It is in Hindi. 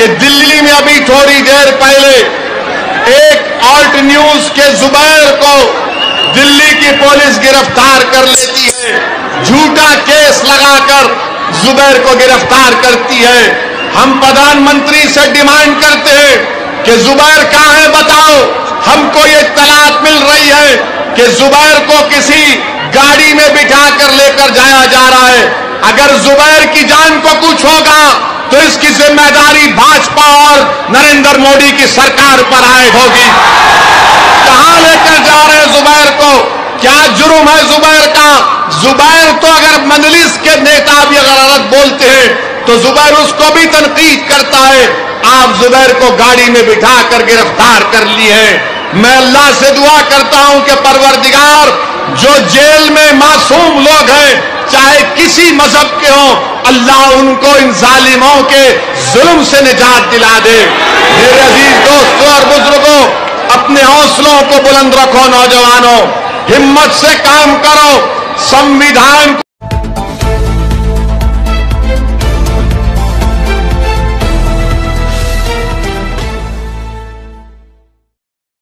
कि दिल्ली में अभी थोड़ी देर पहले एक ऑल्ट न्यूज के जुबैर को दिल्ली की पुलिस गिरफ्तार कर लेती है। झूठा केस लगाकर जुबैर को गिरफ्तार करती है। हम प्रधानमंत्री से डिमांड करते हैं कि जुबैर कहां है, बताओ। हमको ये इत्तलात मिल रही है कि जुबैर को किसी गाड़ी में बिठाकर लेकर जाया जा रहा है। अगर जुबैर की जान को कुछ होगा तो इसकी जिम्मेदारी भाजपा और नरेंद्र मोदी की सरकार पर आयद होगी। कहां लेकर जा रहे हैं जुबैर को? क्या जुर्म है जुबैर का? जुबैर तो अगर मजलिस के नेता भी अगर गलत बोलते हैं तो जुबैर उसको भी तनकीद करता है। आप जुबैर को गाड़ी में बिठाकर गिरफ्तार कर लिए हैं। मैं अल्लाह से दुआ करता हूं कि परवरदिगार, जो जेल में मासूम लोग हैं चाहे किसी मजहब के हों, अल्लाह उनको इन जालिमों के जुल्म से निजात दिला दे। मेरे अजीज दोस्तों और बुजुर्गों, अपने हौसलों को बुलंद रखो। नौजवानों, हिम्मत से काम करो। संविधान